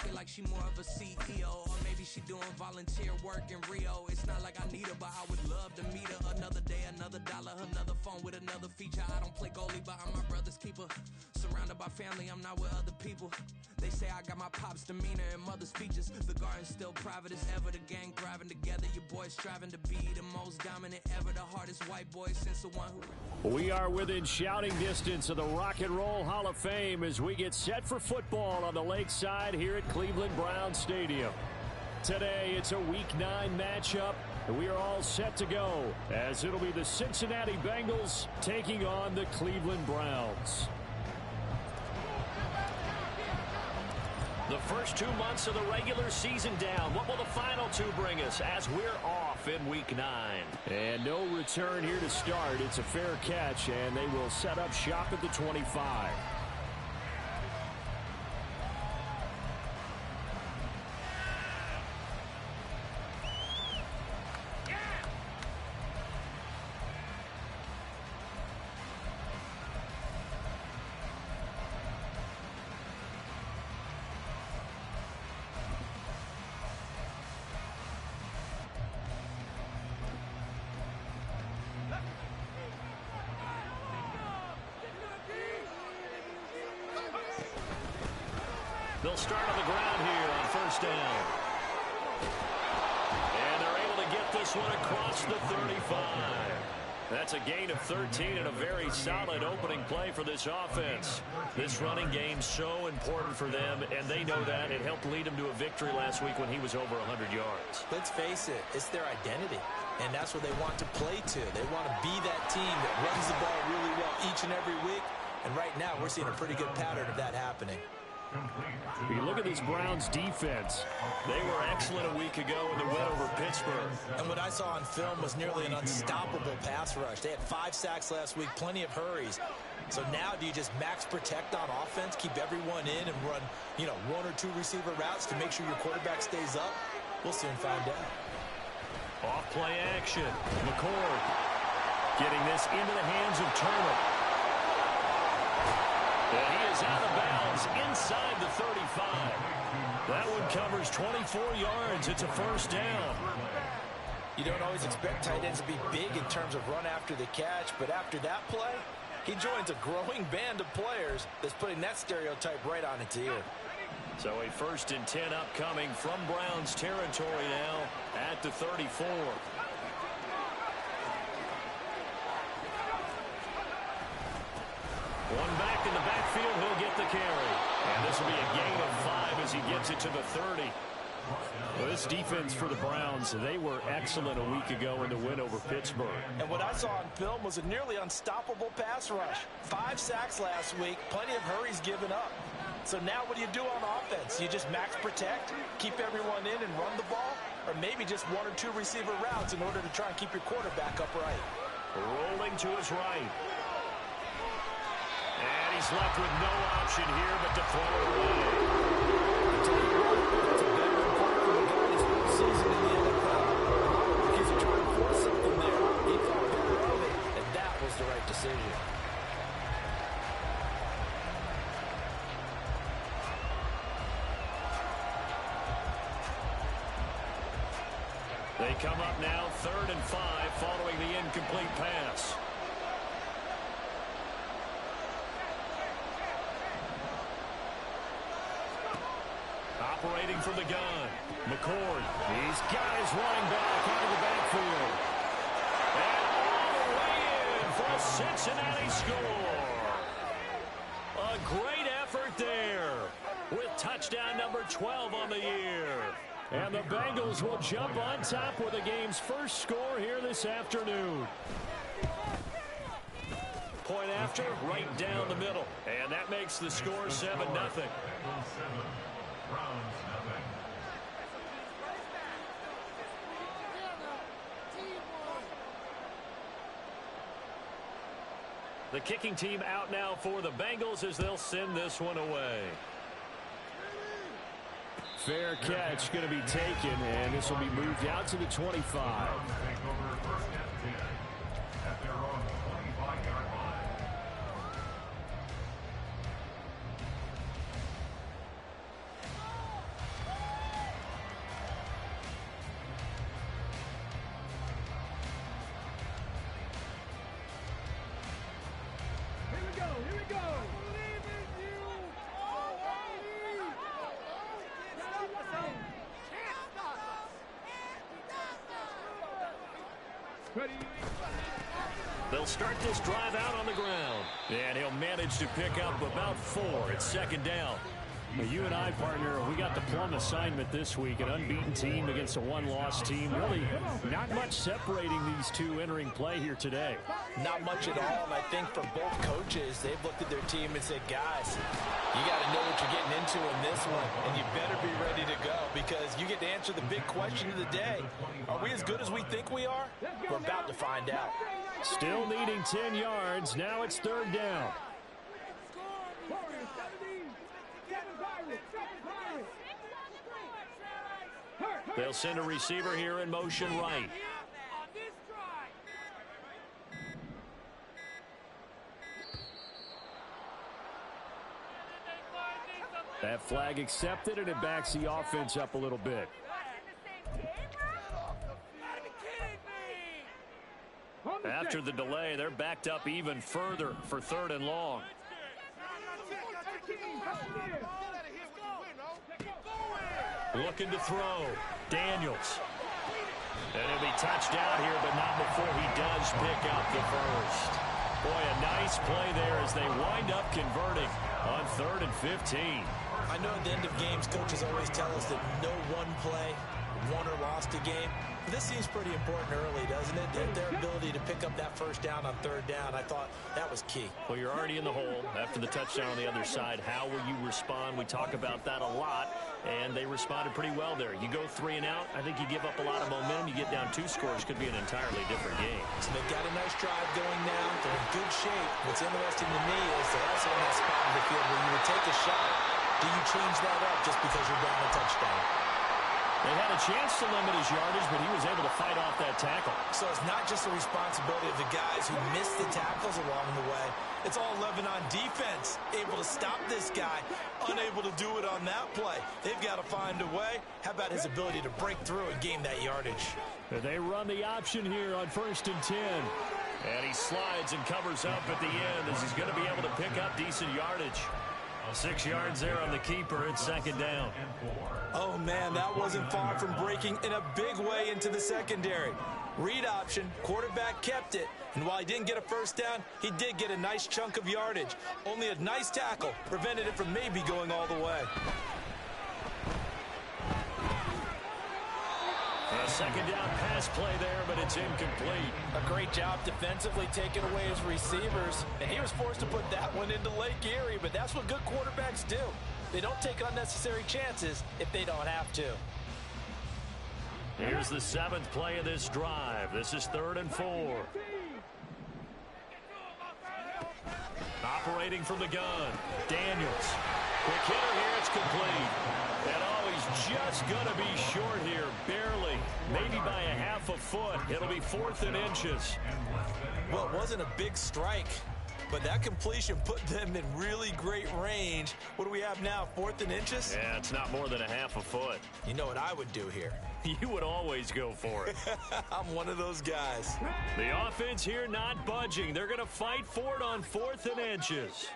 feel like she more of a CEO, or maybe she doing volunteer work in Rio. It's not like I need her, but I would love to meet her. Another day, another dollar, another phone with another feature. I don't play goalie, but I'm my brother's keeper. Surrounded by family, I'm not with other people. They say I got my pop's demeanor and mother's features. The garden's still private as ever. The gang thriving together. Your boys striving to be the most dominant ever. The hardest white boy since the one who... We are within shouting distance of the Rock and Roll Hall of Fame as we get set for football on the lakeside here at Cleveland Browns Stadium. Today, it's a Week 9 matchup, and we are all set to go as it'll be the Cincinnati Bengals taking on the Cleveland Browns. The first 2 months of the regular season down. What will the final two bring us as we're off in Week 9? And no return here to start. It's a fair catch, and they will set up shop at the 25. They'll start on the ground here on first down. And they're able to get this one across the 35. That's a gain of 13 and a very solid opening play for this offense. This running game's so important for them, and they know that. It helped lead them to a victory last week when he was over 100 yards. Let's face it, it's their identity, and that's what they want to play to. They want to be that team that runs the ball really well each and every week, and right now we're seeing a pretty good pattern of that happening. You look at this Browns defense. They were excellent a week ago in the win over Pittsburgh. And what I saw on film was nearly an unstoppable pass rush. They had 5 sacks last week, plenty of hurries. So now do you just max protect on offense, keep everyone in and run, 1 or 2 receiver routes to make sure your quarterback stays up? We'll soon find out. Off play action. McCord getting this into the hands of Turner. And he is out of bounds inside the 35. That one covers 24 yards. It's a first down. You don't always expect tight ends to be big in terms of run after the catch, but after that play, he joins a growing band of players that's putting that stereotype right on its ear. So a 1st and 10 upcoming from Browns territory now at the 34. One back in the backfield, he'll get the carry. And this will be a gain of 5 as he gets it to the 30. Well, this defense for the Browns, they were excellent a week ago in the win over Pittsburgh. And what I saw on film was a nearly unstoppable pass rush. 5 sacks last week, plenty of hurries given up. So now what do you do on offense? You just max protect, keep everyone in and run the ball? Or maybe just 1 or 2 receiver routes in order to try and keep your quarterback upright? Rolling to his right. And he's left with no option here but to throw it away. I tell you what, that's a better report from the guy this whole season in the NFL. Because he tried to force something there. He thought better of it, and that was the right decision. They come up now 3rd and 5 following the incomplete pass. Operating from the gun, McCord. He's got his running back out of the backfield. And all the way in for a Cincinnati score. A great effort there with touchdown number 12 on the year. And the Bengals will jump on top with the game's first score here this afternoon. Point after, right down the middle. And that makes the score 7-0. The kicking team out now for the Bengals as they'll send this one away. Fair catch going to be taken, and this will be moved out to the 25. They'll start this drive out on the ground. And he'll manage to pick up about 4. It's second down. Now, you and I, partner, we got the plum assignment this week. An unbeaten team against a one-loss team. Really not much separating these two entering play here today. Not much at all, and I think for both coaches, they've looked at their team and said, guys, you got to know what you're getting into in this one, and you better be ready to go because you get to answer the big question of the day. Are we as good as we think we are? We're about to find out. Still needing 10 yards. Now it's third down. They'll send a receiver here in motion right. That flag accepted, and it backs the offense up a little bit. After the delay, they're backed up even further for third and long. Looking to throw. Daniels. And it'll be touchdown here, but not before he does pick up the first. Boy, a nice play there as they wind up converting on 3rd and 15. I know at the end of games, coaches always tell us that no one play won or lost a game. But this seems pretty important early, doesn't it? Their ability to pick up that first down on 3rd down, I thought that was key. Well, you're already in the hole after the touchdown on the other side. How will you respond? We talk about that a lot, and they responded pretty well there. You go 3 and out, I think you give up a lot of momentum. You get down 2 scores, could be an entirely different game. So they've got a nice drive going now. They're in good shape. What's interesting to me is they're also in that spot in the field where you would take a shot. Do you change that up just because you're down a touchdown? They had a chance to limit his yardage, but he was able to fight off that tackle. So it's not just the responsibility of the guys who missed the tackles along the way. It's all 11 on defense, able to stop this guy, unable to do it on that play. They've got to find a way. How about his ability to break through and gain that yardage? They run the option here on 1st and 10. And he slides and covers up at the end as he's going to be able to pick up decent yardage. 6 yards there on the keeper. It's second down. Oh, man, that wasn't far from breaking in a big way into the secondary. Read option, quarterback kept it, and while he didn't get a first down, he did get a nice chunk of yardage. Only a nice tackle prevented it from maybe going all the way. A second down pass play there, but it's incomplete. A great job defensively taking away his receivers, and he was forced to put that one into Lake Erie, but that's what good quarterbacks do. They don't take unnecessary chances if they don't have to. Here's the 7th play of this drive. This is 3rd and 4. Operating from the gun. Daniels. Quick hitter here. It's complete. And he's just going to be short here. Barely. Maybe by a half a foot. It'll be 4th and inches. Well, it wasn't a big strike, but that completion put them in really great range. What do we have now, 4th and inches? Yeah, it's not more than a half a foot. You know what I would do here? You would always go for it. I'm one of those guys. The offense here not budging. They're going to fight for it on 4th and inches.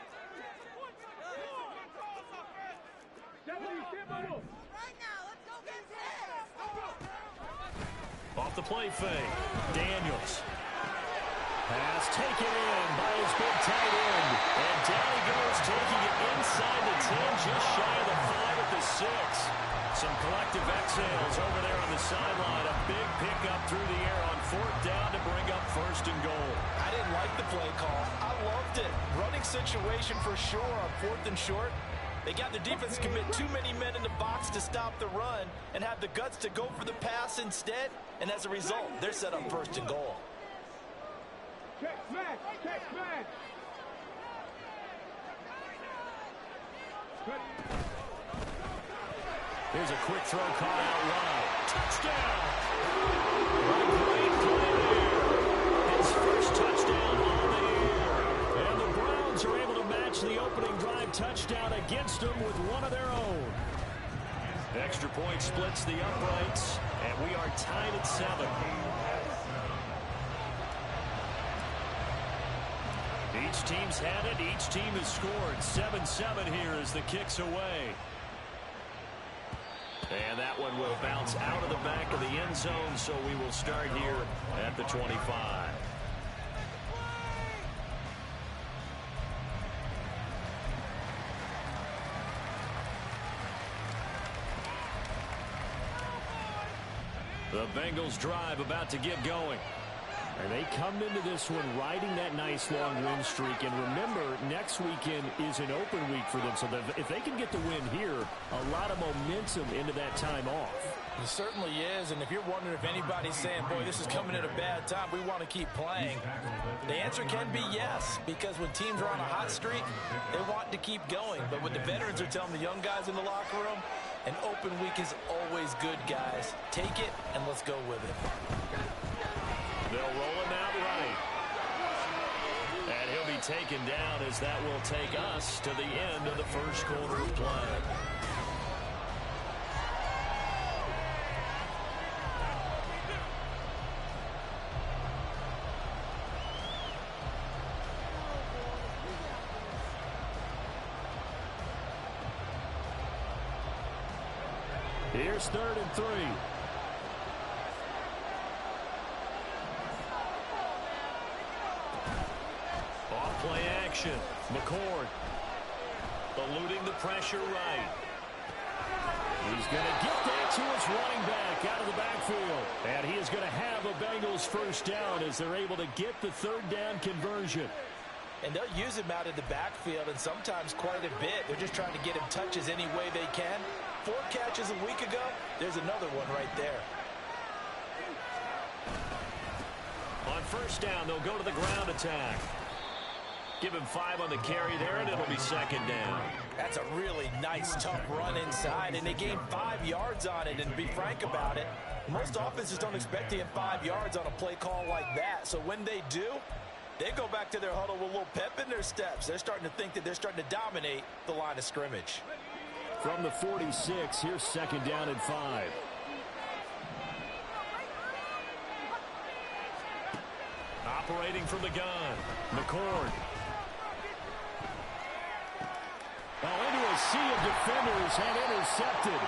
Off the play fake. Daniels. Pass taken in by his big tight end. And down he goes, taking it inside the 10, just shy of the 5 at the 6. Some collective exhales over there on the sideline. A big pickup through the air on 4th down to bring up 1st and goal. I didn't like the play call. I loved it. Running situation for sure on 4th and short. They got the defense to commit too many men in the box to stop the run and have the guts to go for the pass instead. And as a result, they're set up 1st and goal. Check smash! Check smash! Here's a quick throw caught out wide. Touchdown! Great play there. His first touchdown on the year. And the Browns are able to match the opening drive touchdown against them with one of their own. Extra point splits the uprights, and we are tied at 7. Each team's had it. Each team has scored. 7-7 here as the kick's away. And that one will bounce out of the back of the end zone, so we will start here at the 25. The Bengals drive about to get going. And they come into this one riding that nice long win streak. And remember, next weekend is an open week for them. So that if they can get the win here, a lot of momentum into that time off. It certainly is. And if you're wondering if anybody's saying, boy, this is coming at a bad time, we want to keep playing, the answer can be yes. Because when teams are on a hot streak, they want to keep going. But what the veterans are telling the young guys in the locker room, an open week is always good, guys. Take it, and let's go with it. They'll roll him out right. And he'll be taken down as that will take us to the end of the first quarter of play. Here's 3rd and 3. Play action. McCord eluding the pressure right. He's going to get that to his running back out of the backfield. And he is going to have a Bengals first down as they're able to get the 3rd down conversion. And they'll use him out of the backfield, and sometimes quite a bit. They're just trying to get him touches any way they can. 4 catches a week ago. There's another one right there. On first down, they'll go to the ground attack. Give him 5 on the carry there, and it'll be 2nd down. That's a really nice, tough run inside, and they gained 5 yards on it. And to be frank about it, most offenses don't expect to get 5 yards on a play call like that. So when they do, they go back to their huddle with a little pep in their steps. They're starting to think that they're starting to dominate the line of scrimmage. From the 46, here's 2nd down and 5. Operating from the gun, McCord. Well, into a sea of defenders and intercepted.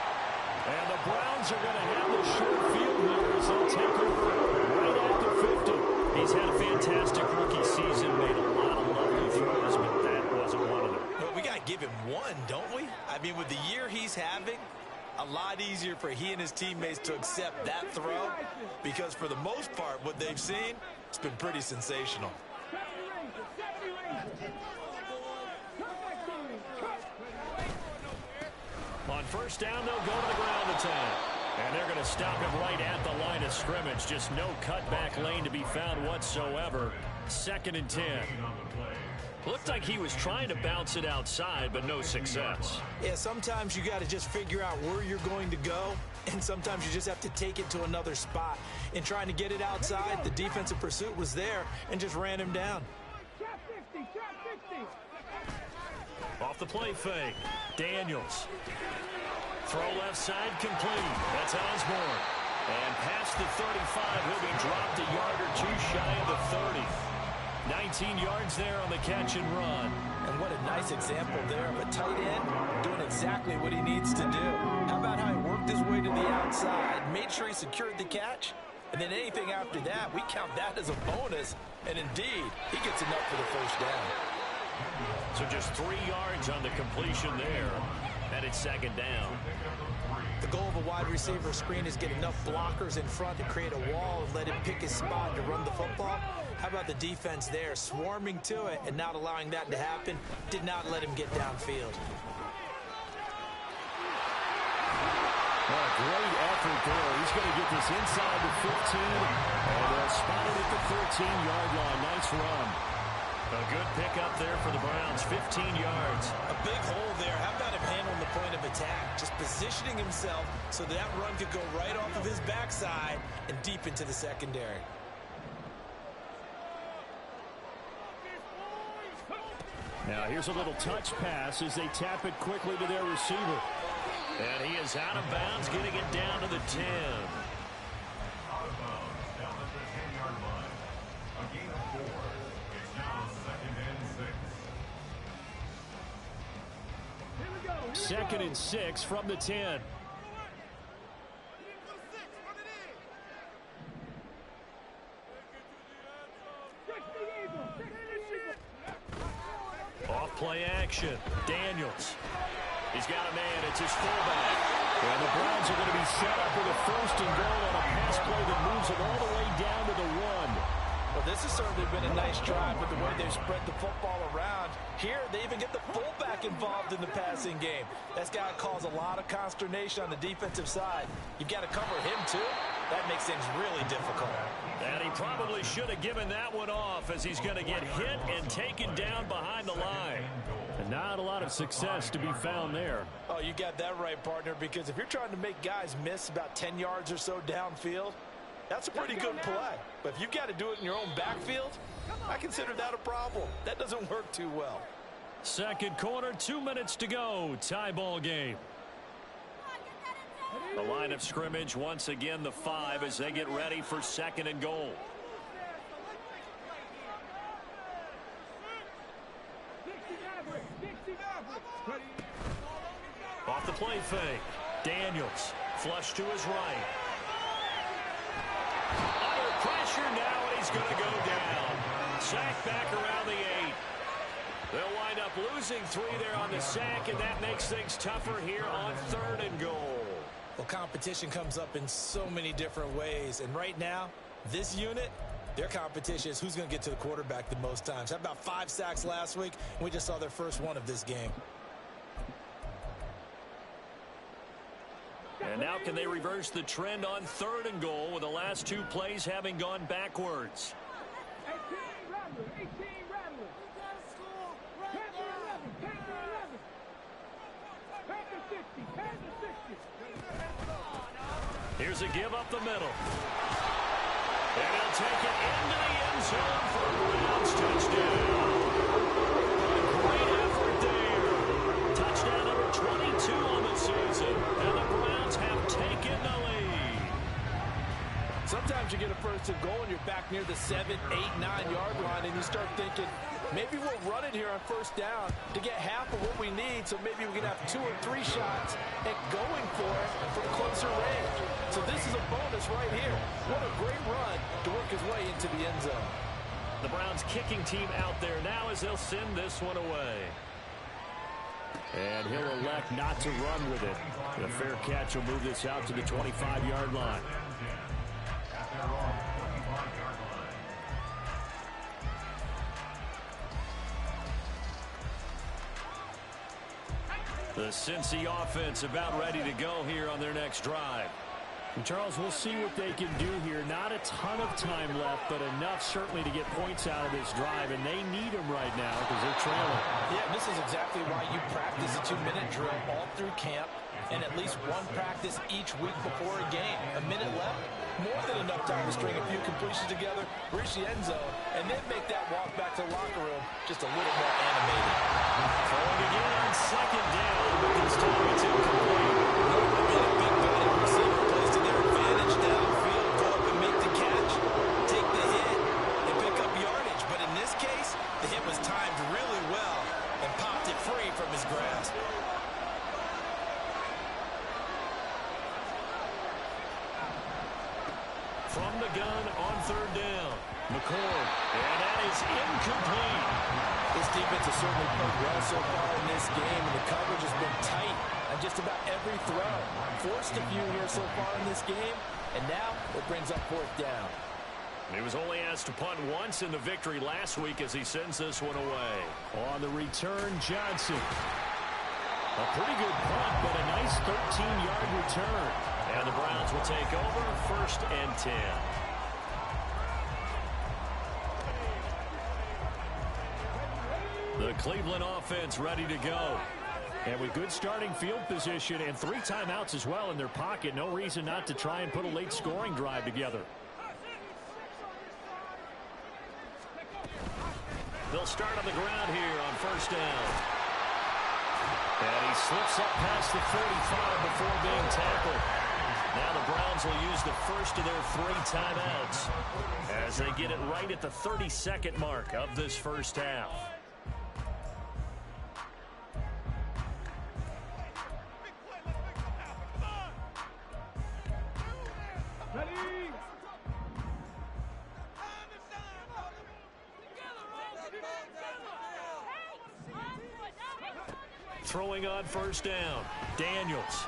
And the Browns are going to have the short field here as they'll take over right at the 50. He's had a fantastic rookie season, made a lot of lovely throws, but that wasn't one of them. Well, we got to give him one, don't we? I mean, with the year he's having, a lot easier for he and his teammates to accept that throw, because for the most part, what they've seen, it's been pretty sensational. On first down, they'll go to the ground attack. And they're going to stop him right at the line of scrimmage. Just no cutback lane to be found whatsoever. 2nd and 10. Looked like he was trying to bounce it outside, but no success. Yeah, sometimes you got to just figure out where you're going to go, and sometimes you just have to take it to another spot. In trying to get it outside, the defensive pursuit was there and just ran him down. Off the play fake, Daniels. Throw left side complete. That's Osborne. And past the 35, he'll be dropped a yard or 2 shy of the 30. 19 yards there on the catch and run. And what a nice example there of a tight end doing exactly what he needs to do. How about how he worked his way to the outside, made sure he secured the catch, and then anything after that, we count that as a bonus. And indeed, he gets enough for the first down. So just 3 yards on the completion there. And it's 2nd down. The goal of a wide receiver screen is get enough blockers in front to create a wall and let him pick his spot to run the football. How about the defense there, swarming to it and not allowing that to happen? Did not let him get downfield. Well, great effort there. He's going to get this inside the 15, and they'll spot it at the 13-yard line. Nice run. A good pickup there for the Browns, 15 yards. A big hole there. How about him handling the point of attack? Just positioning himself so that run could go right off of his backside and deep into the secondary. Now here's a little touch pass as they tap it quickly to their receiver. And he is out of bounds, getting it down to the 10. Second and 6 from the 10. action. Daniels. He's got a man. It's his fullback. And the Browns are going to be set up with a 1st and goal on a pass play that moves it all the way down to the 1. Well, this has certainly been a nice drive with the way they've spread the football around. Here, they even get the fullback involved in the passing game. That's got to cause a lot of consternation on the defensive side. You've got to cover him, too. That makes things really difficult. And he probably should have given that one off, as he's going to get hit and taken down behind the line. And not a lot of success to be found there. Oh, you got that right, partner, because if you're trying to make guys miss about 10 yards or so downfield, that's a pretty good play. But if you've got to do it in your own backfield, I consider that a problem. That doesn't work too well. Second quarter, 2 minutes to go. Tie ball game. The line of scrimmage, once again, the 5 as they get ready for 2nd and goal. Off the play fake. Daniels, flush to his right. Under pressure now, and he's going to go down. Sack back around the 8. They'll wind up losing 3 there on the sack, and that makes things tougher here on 3rd and goal. Well, competition comes up in so many different ways, and right now, this unit, their competition is who's going to get to the quarterback the most times. Had about 5 sacks last week, and we just saw their first one of this game. And now can they reverse the trend on 3rd and goal with the last 2 plays having gone backwards? 18 Rattler, 18 Rattler. Panther 11, Panther 11. Panther 60, Panther 60. Here's a give up the middle. And he'll take it into the end zone for a Browns touchdown. A great effort there. Touchdown number 22 on the season. And the Browns have taken the lead. Sometimes you get a 1st and goal and you're back near the 7, 8, 9-yard line, and you start thinking, maybe we'll run it here on 1st down to get half of what we need, so maybe we can have 2 or 3 shots at going for it from closer range. So this is a bonus right here. What a great run to work his way into the end zone. The Browns kicking team out there now as they'll send this one away. And he'll elect not to run with it. The fair catch will move this out to the 25-yard line. The Cincy offense about ready to go here on their next drive. And Charles, we'll see what they can do here. Not a ton of time left, but enough certainly to get points out of this drive, and they need them right now because they're trailing. Yeah, this is exactly why you practice a 2-minute drill all through camp and at least one practice each week before a game. A minute left, more than enough time to string a few completions together, reach the end zone, and then make that walk back to the locker room just a little more animated. Throwing again on 2nd down, but this time it's incomplete. Normally a big body receiver plays to their advantage downfield, go up and make the catch, take the hit, and pick up yardage. But in this case, the hit was timed really well and popped it free from his grasp. From the gun on 3rd down. McCord, and that is incomplete. This defense has certainly played well so far in this game, and the coverage has been tight on just about every throw. Forced a few here so far in this game, and now it brings up 4th down. He was only asked to punt once in the victory last week as he sends this one away. On the return, Johnson. A pretty good punt, but a nice 13-yard return. And the Browns will take over 1st and 10. The Cleveland offense ready to go. And with good starting field position and 3 timeouts as well in their pocket, no reason not to try and put a late scoring drive together. They'll start on the ground here on 1st down. And he slips up past the 45 before being tackled. Now the Browns will use the first of their 3 timeouts as they get it right at the 32nd mark of this first half. throwing on first down. Daniels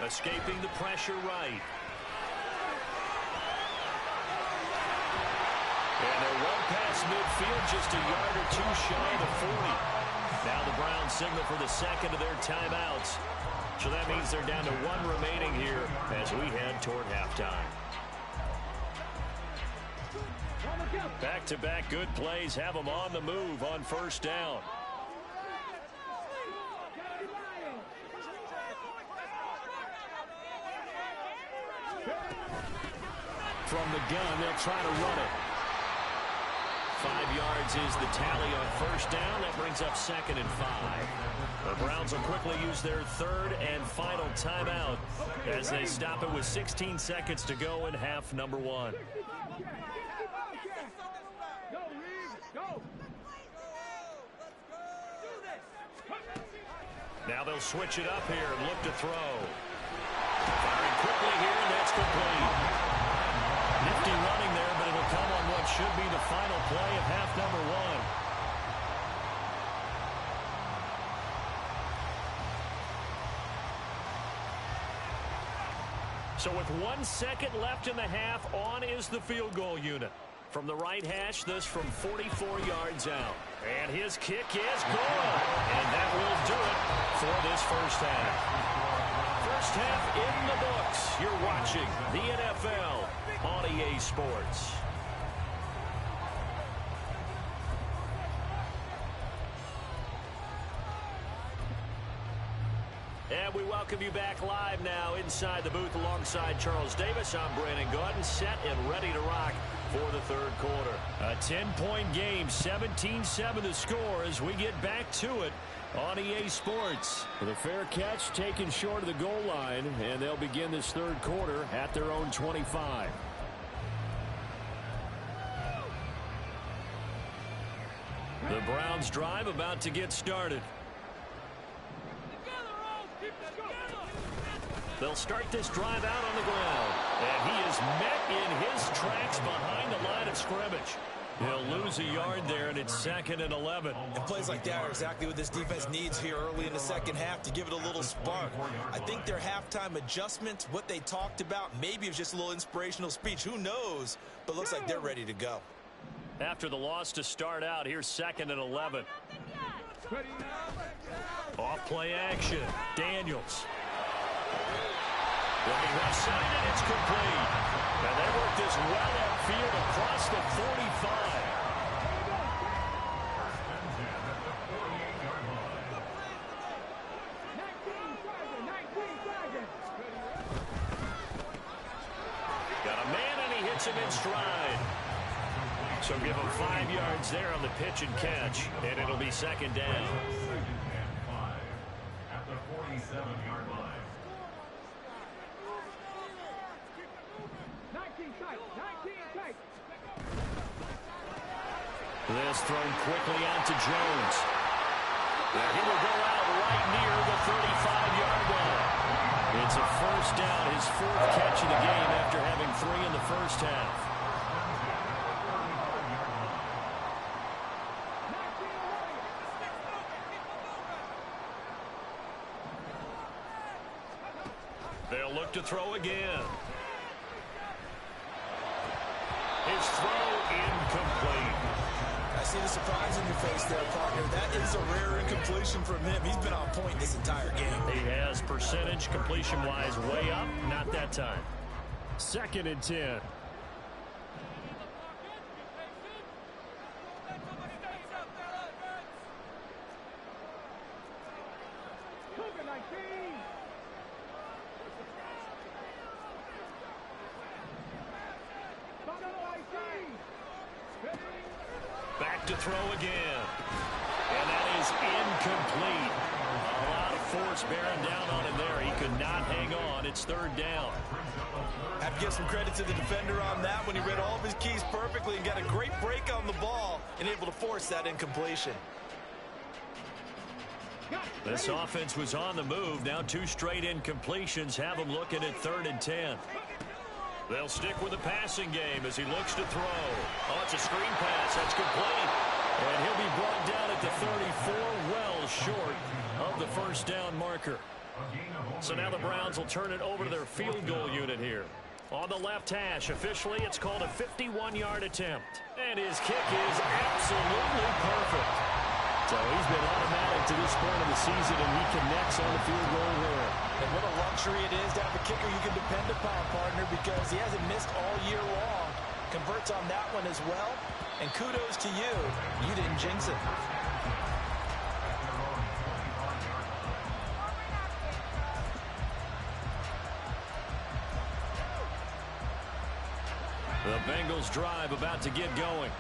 escaping the pressure right. And they're well past midfield, just a yard or two shy of the 40. Now the Browns signal for the second of their timeouts. So that means they're down to one remaining here as we head toward halftime. Back-to-back good plays have them on the move on first down. From the gun, they'll try to run it. 5 yards is the tally on first down. That brings up 2nd and 5. The Browns will quickly use their third and final timeout as they stop it with 16 seconds to go in half number 1. Now they'll switch it up here and look to throw. Firing quickly here, and that's complete. Nifty running there, but it'll come on what should be the final play of half number 1. So with 1 second left in the half, on is the field goal unit. From the right hash, this from 44 yards out. And his kick is good. And that will do it for this first half. First half in the books. You're watching the NFL on EA Sports. And we welcome you back live now inside the booth alongside Charles Davis. I'm Brandon Gaudin, set and ready to rock for the third quarter. A 10-point game, 17-7 the score as we get back to it on EA Sports. With a fair catch taken short of the goal line, and they'll begin this third quarter at their own 25. The Browns drive about to get started. They'll start this drive out on the ground. And he is met in his tracks behind the line of scrimmage. He'll lose a yard there, and it's 2nd and 11. And plays like that are exactly what this defense needs here early in the second half to give it a little spark. I think their halftime adjustment, what they talked about, maybe it was just a little inspirational speech. Who knows? But looks like they're ready to go. After the loss to start out, here's 2nd and 11. Off play action. Daniels. Looking left side, and it's complete. And they work this well upfield across the 45. Got a man, and he hits him in stride. So give him 5 yards there on the pitch and catch, and it'll be 2nd down. At the 47-yard line. This thrown quickly out to Jones. And he will go out right near the 35-yard line. It's a first down, his 4th catch of the game after having 3 in the first half. They'll look to throw again. His throw incomplete. I see the surprise in your face there, partner. That is a rare incompletion from him. He's been on point this entire game. He has percentage completion-wise way up. Not that time. 2nd and 10. Back to throw again. And that is incomplete. A lot of force bearing down on him there. He could not hang on. It's 3rd down. I have to give some credit to the defender on that when he read all of his keys perfectly and got a great break on the ball and able to force that incompletion. This offense was on the move. Now 2 straight incompletions have him looking at 3rd and 10. They'll stick with the passing game as he looks to throw. Oh, it's a screen pass. That's complete. And he'll be brought down at the 34, well short of the first down marker. So now the Browns will turn it over to their field goal unit here. On the left hash, officially, it's called a 51-yard attempt. And his kick is absolutely perfect. So he's been automatic to this point of the season, and he connects on the field goal there. And what a luxury it is to have a kicker you can depend upon, partner, because he hasn't missed all year long. Converts on that one as well. And kudos to you. You didn't jinx it. The Bengals drive about to get going.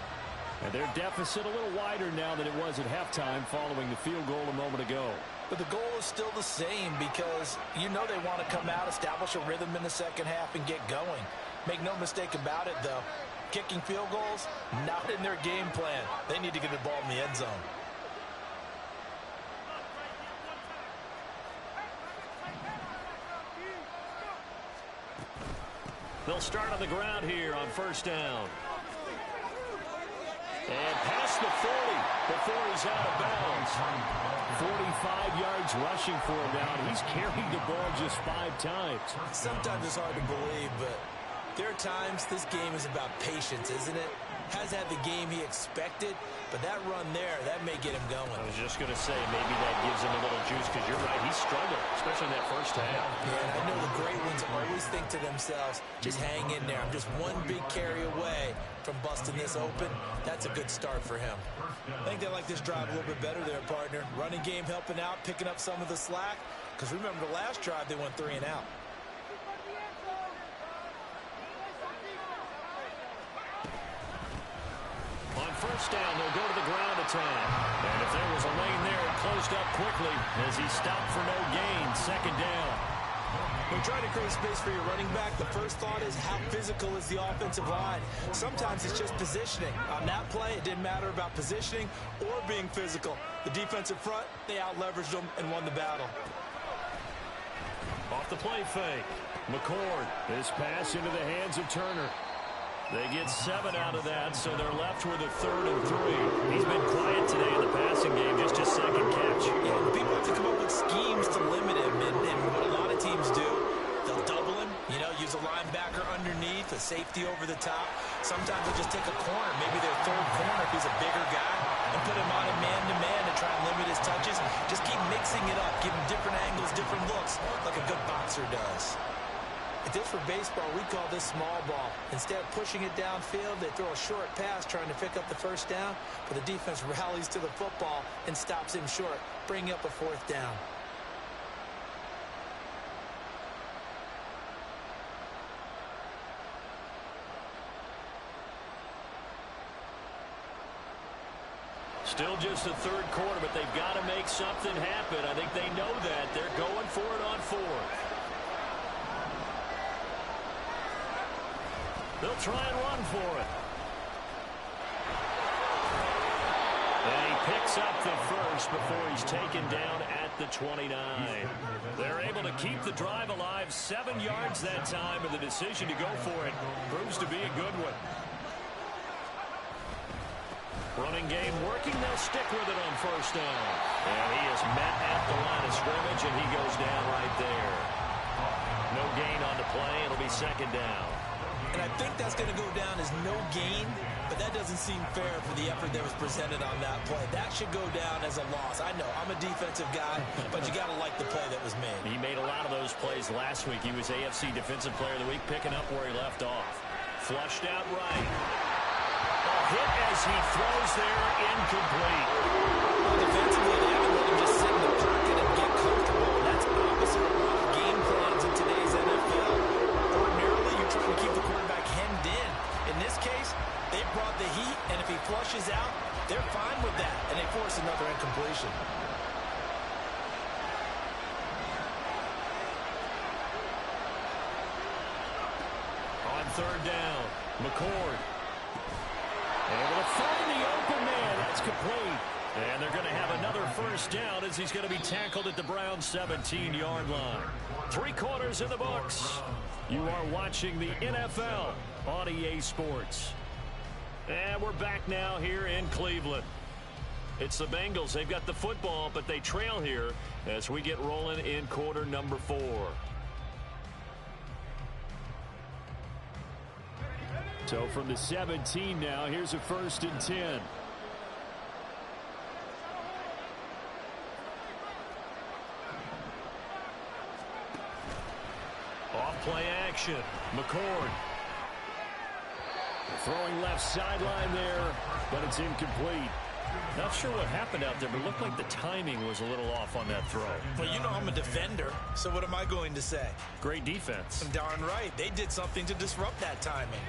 And their deficit a little wider now than it was at halftime following the field goal a moment ago. But the goal is still the same because you know they want to come out, establish a rhythm in the second half, and get going. Make no mistake about it, though. Kicking field goals, not in their game plan. They need to get the ball in the end zone. They'll start on the ground here on first down. And past the 40 before he's out of bounds. 45 yards rushing for him now. He's carried the ball just 5 times. Sometimes it's hard to believe, but there are times this game is about patience, isn't it? Has had the game he expected, but that run there, that may get him going. I was just going to say, maybe that gives him a little juice, because you're right, he struggled, especially in that first half. Yeah, and I know the great ones always think to themselves, just hang in there. I'm just one big carry away from busting this open. That's a good start for him. I think they like this drive a little bit better there, partner. Running game helping out, picking up some of the slack, because remember the last drive, they went 3 and out. On first down, they'll go to the ground attack. And if there was a lane there, it closed up quickly as he stopped for no gain. Second down. When trying to create space for your running back, the first thought is how physical is the offensive line. Sometimes it's just positioning. On that play, it didn't matter about positioning or being physical. The defensive front, they out-leveraged them and won the battle. Off the play fake. McCord. This pass into the hands of Turner. They get 7 out of that, so they're left with a 3rd and 3. He's been quiet today in the passing game, just his second catch. Yeah, people have to come up with schemes to limit him, and what a lot of teams do, they'll double him, use a linebacker underneath, a safety over the top. Sometimes they'll just take a corner, maybe their 3rd corner if he's a bigger guy, and put him on a man-to-man to try and limit his touches. Just keep mixing it up, give him different angles, different looks, like a good boxer does. If this were baseball, we'd call this small ball. Instead of pushing it downfield, they throw a short pass trying to pick up the first down, but the defense rallies to the football and stops him short, bringing up a 4th down. Still just the 3rd quarter, but they've got to make something happen. I think they know that. They're going for it on 4th. They'll try and run for it. And he picks up the first before he's taken down at the 29. They're able to keep the drive alive, 7 yards that time, and the decision to go for it proves to be a good one. Running game working, they'll stick with it on first down. And he is met at the line of scrimmage, and he goes down right there. No gain on the play. It'll be 2nd down. And I think that's going to go down as no gain, but that doesn't seem fair for the effort that was presented on that play. That should go down as a loss. I know, I'm a defensive guy, but you got to like the play that was made. He made a lot of those plays last week. He was AFC Defensive Player of the Week, picking up where he left off. Flushed out right. A hit as he throws there, incomplete. Well, defensively, they haven't let him just sit in the pocket and get comfortable. That's opposite of a lot of game plans in today's NFL. Ordinarily, you're trying to keep the quarterback hemmed in. In this case, they brought the heat, and if he flushes out, they're fine with that, and they force another incompletion. On 3rd down, McCord. Able to find the open man. That's complete. And they're going to have another first down as he's going to be tackled at the Browns' 17-yard line. 3 quarters in the books. You are watching the NFL on EA Sports. And we're back now here in Cleveland. It's the Bengals. They've got the football, but they trail here as we get rolling in quarter number 4. So from the 17 now, here's a 1st and 10. Off-play action. McCord. Throwing left sideline there, but it's incomplete. Not sure what happened out there, but it looked like the timing was a little off on that throw. Well, you know I'm a defender, so what am I going to say? Great defense. Darn right. They did something to disrupt that timing.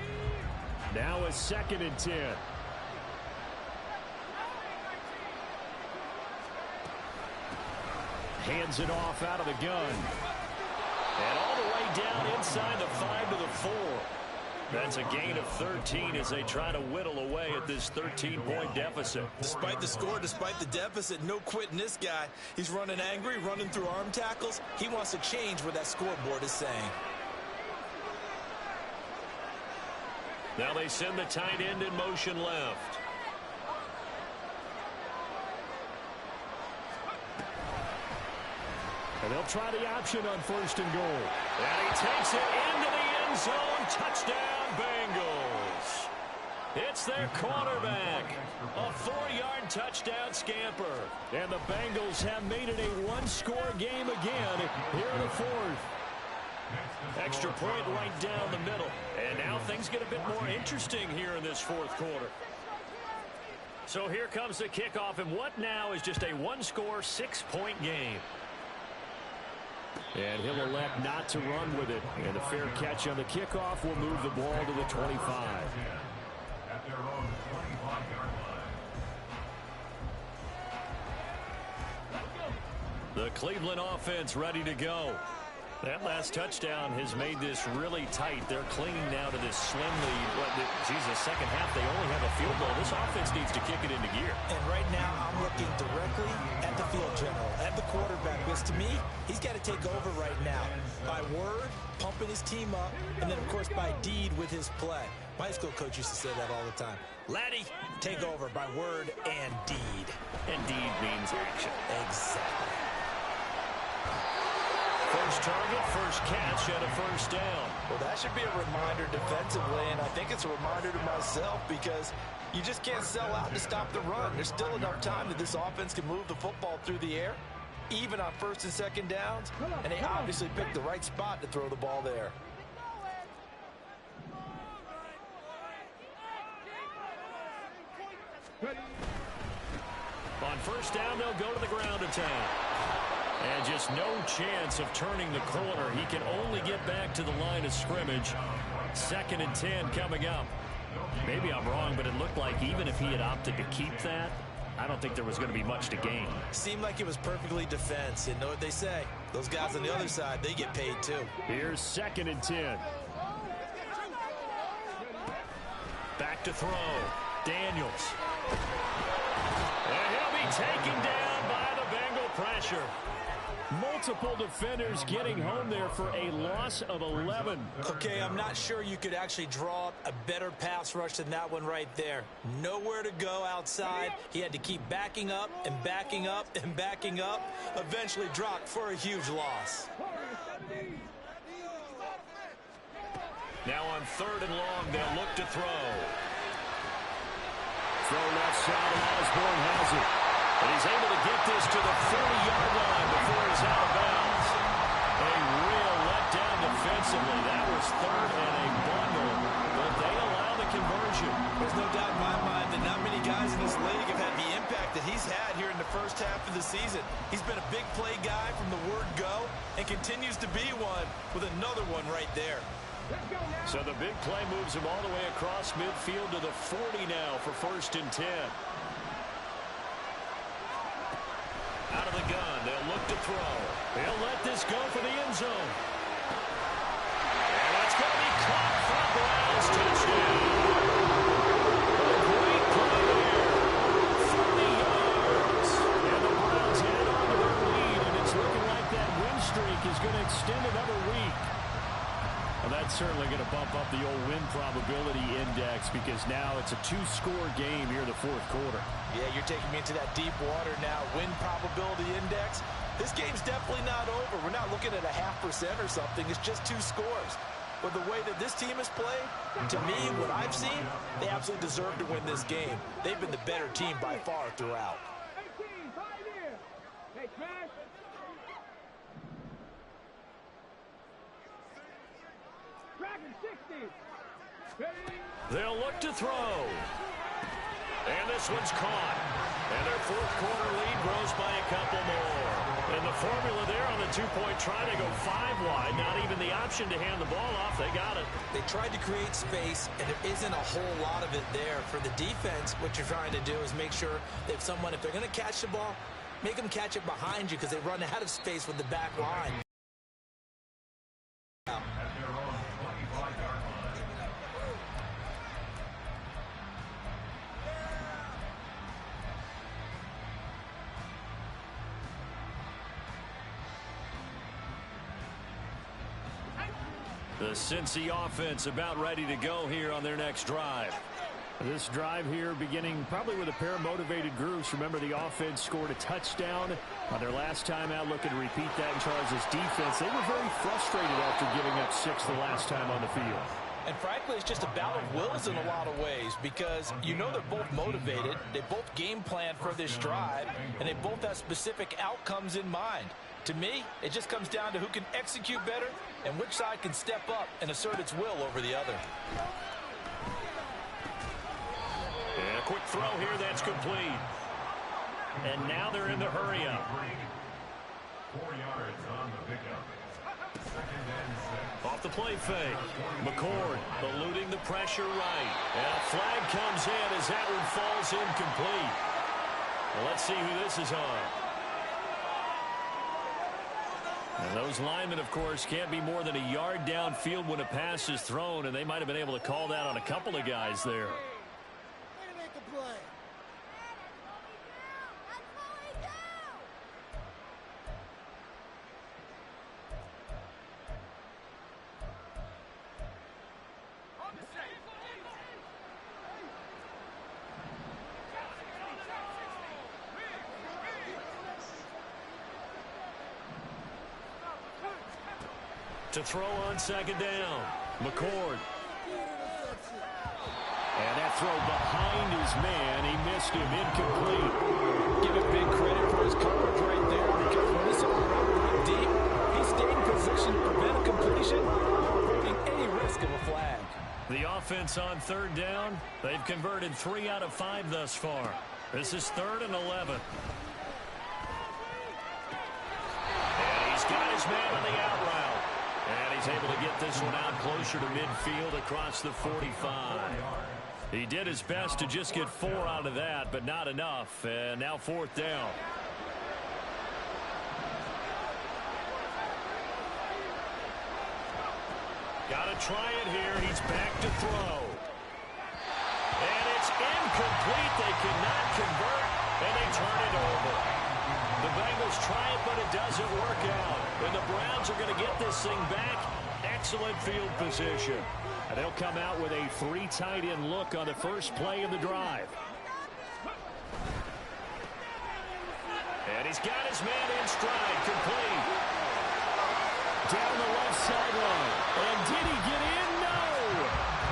Now a 2nd and 10. Hands it off out of the gun. And all the way down inside the 5 to the 4. That's a gain of 13 as they try to whittle away at this 13-point deficit. Despite the score, despite the deficit, no quitting this guy. He's running angry, running through arm tackles. He wants to change what that scoreboard is saying. Now they send the tight end in motion left. And they'll try the option on 1st and goal. And he takes it into the end zone. Touchdown, Bengals. It's their quarterback. A 4-yard touchdown scamper. And the Bengals have made it a 1-score game again here in the 4th. Extra point right down the middle. And now things get a bit more interesting here in this 4th quarter. So here comes the kickoff, and what now is just a 1-score, 6-point game. And he'll elect not to run with it. And a fair catch on the kickoff will move the ball to the 25. At their own 25-yard line. The Cleveland offense ready to go. That last touchdown has made this really tight. They're clinging now to this slim lead. The second half, they only have a field goal. This offense needs to kick it into gear. And right now, I'm looking directly at the field general, at the quarterback, because to me, he's got to take over right now. By word, pumping his team up, and then, of course, by deed with his play. My high school coach used to say that all the time. Laddie, take over by word and deed. And deed means action. Exactly. First target, first catch, and a 1st down. Well, that should be a reminder defensively, and I think it's a reminder to myself because you just can't sell out to stop the run. There's still enough time that this offense can move the football through the air, even on 1st and 2nd downs, and they obviously picked the right spot to throw the ball there. On 1st down, they'll go to the ground attack. And just no chance of turning the corner. He can only get back to the line of scrimmage. 2nd and 10 coming up. Maybe I'm wrong, but it looked like even if he had opted to keep that, I don't think there was going to be much to gain. Seemed like it was perfectly defense. You know what they say. Those guys on the other side, they get paid too. Here's 2nd and 10. Back to throw. Daniels. And he'll be taken down by the Bengal pressure. Multiple defenders getting home there for a loss of 11. Okay, I'm not sure you could actually draw up a better pass rush than that one right there. Nowhere to go outside. He had to keep backing up and backing up and backing up. Eventually dropped for a huge loss. Now on 3rd and long, they'll look to throw. Throw left side, and Osborne has it. And he's able to get this to the 30-yard line before he's out of bounds. A real letdown defensively. That was 3rd and a bundle, but they allow the conversion. There's no doubt in my mind that not many guys in this league have had the impact that he's had here in the 1st half of the season. He's been a big play guy from the word go and continues to be one with another one right there. So the big play moves him all the way across midfield to the 40 now for 1st and 10. Out of the gun, they'll look to throw. They'll let this go for the end zone. And that's going to be caught for a Browns touchdown. A great play there. 30 yards. And the Browns head on to their lead, and it's looking like that win streak is going to extend another week. Well, that's certainly going to bump up the old win probability index because now it's a two-score game here in the fourth quarter. Yeah, you're taking me into that deep water now. Win probability index. This game's definitely not over. We're not looking at a 0.5% or something. It's just 2 scores. But the way that this team has played, to me, what I've seen, they absolutely deserve to win this game. They've been the better team by far throughout. 18, right here. Hey, Trash. Dragon 60. Ready? They'll look to throw. And this one's caught. And their fourth quarter lead grows by a couple more. And the formula there on the two-point try, they go 5 wide. Not even the option to hand the ball off. They got it. They tried to create space, and there isn't a whole lot of it there. For the defense, what you're trying to do is make sure that if they're going to catch the ball, make them catch it behind you because they run out of space with the back line. The Cincy offense about ready to go here on their next drive. This drive here beginning probably with a pair of motivated groups. Remember, the offense scored a touchdown on their last time out. Looking to repeat that in Charles' defense. They were very frustrated after giving up 6 the last time on the field. And frankly, it's just a battle of wills in a lot of ways because you know they're both motivated. They both game plan for this drive, and they both have specific outcomes in mind. To me, it just comes down to who can execute better and which side can step up and assert its will over the other. And a quick throw here, that's complete. And now they're in the hurry-up. 4 yards on the pickup. 2nd and 6. Off the play fake. McCord eluding the pressure right. And a flag comes in as that one falls incomplete. Well, let's see who this is on. And those linemen, of course, can't be more than a yard downfield when a pass is thrown, and they might have been able to call that on a couple of guys there. To throw on 2nd down. McCord. And that throw behind his man. He missed him. Incomplete. Give him big credit for his coverage right there because when this opponent went deep, he stayed in position to prevent a completion, avoiding any risk of a flag. The offense on 3rd down. They've converted 3 out of 5 thus far. This is 3rd and 11. And he's got his man on the out route. And he's able to get this one out closer to midfield across the 45. He did his best to just get 4 out of that, but not enough. And now 4th down. Got to try it here. He's back to throw. And it's incomplete. They cannot convert, and they turn it over. The Bengals try it, but it doesn't work out. And the Browns are going to get this thing back. Excellent field position. And they'll come out with a 3 tight end look on the first play of the drive. And he's got his man in stride, complete. Down the left sideline. And did he get in? No!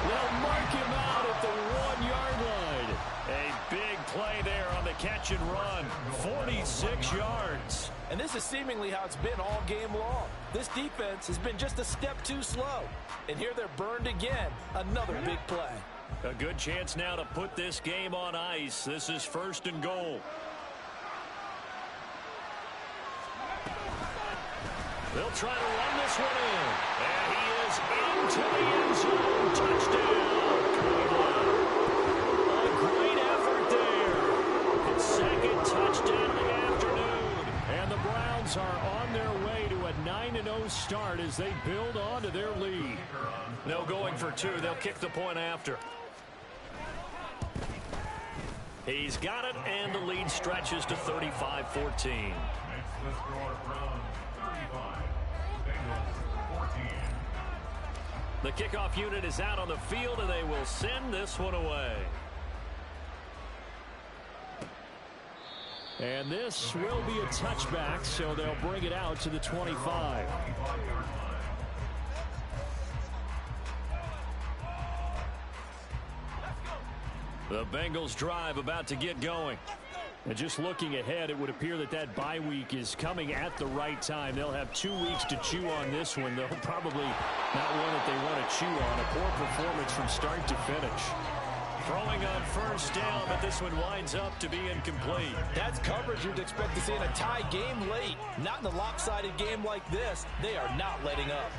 They'll mark him out at the 1-yard line. A big play there on the catch and run. 46 yards. And this is seemingly how it's been all game long. This defense has been just a step too slow. And here they're burned again. Another big play. A good chance now to put this game on ice. This is 1st and goal. They'll try to run this one in. And he is into the end zone. Touchdown, Cleveland. A great effort there. His 2nd touchdown of the afternoon. And the Browns are on their way to a 9-0 start as they build on to their lead. No going for 2. They'll kick the point after. He's got it, and the lead stretches to 35-14. Makes the score from 35. Bengals 14. The kickoff unit is out on the field, and they will send this one away. And this will be a touchback, so they'll bring it out to the 25. The Bengals drive about to get going. And just looking ahead, it would appear that that bye week is coming at the right time. They'll have 2 weeks to chew on this one. They'll probably not one that they want to chew on. A poor performance from start to finish. Throwing on first down, but this one winds up to be incomplete. That's coverage you'd expect to see in a tie game late. Not in a lopsided game like this. They are not letting up.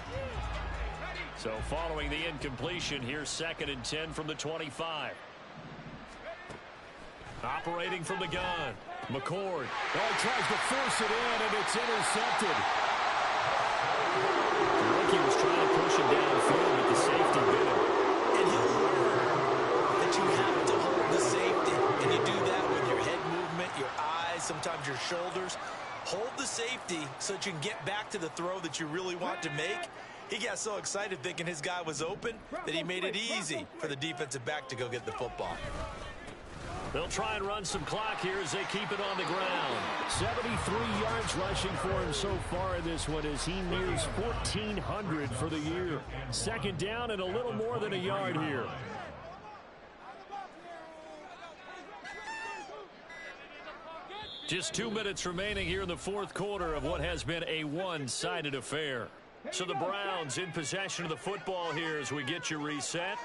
So following the incompletion, here's 2nd and 10 from the 25. Operating from the gun, McCord. Oh, tries to force it in, and it's intercepted. The rookie was trying to push him downfield, but the safety bit him. And he'll learn that you have to hold the safety. And you do that with your head movement, your eyes, sometimes your shoulders. Hold the safety so that you can get back to the throw that you really want to make. He got so excited thinking his guy was open that he made it easy for the defensive back to go get the football. They'll try and run some clock here as they keep it on the ground. 73 yards rushing for him so far in this one as he nears 1,400 for the year. 2nd down and a little more than a yard here. Just 2 minutes remaining here in the 4th quarter of what has been a one-sided affair. So the Browns in possession of the football here as we get you reset.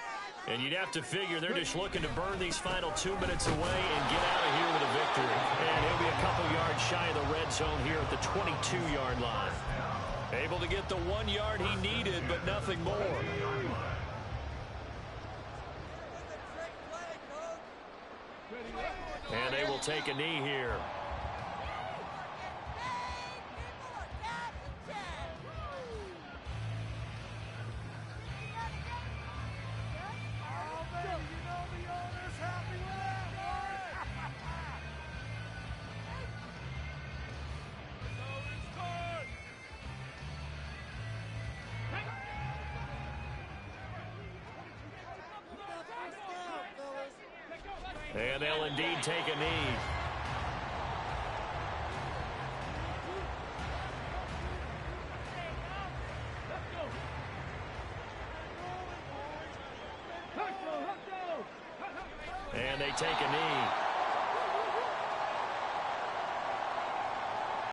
And you'd have to figure they're just looking to burn these final 2 minutes away and get out of here with a victory. And he'll be a couple yards shy of the red zone here at the 22-yard line. Able to get the 1 yard he needed, but nothing more. And they will take a knee here. And they'll indeed take a knee. And they take a knee.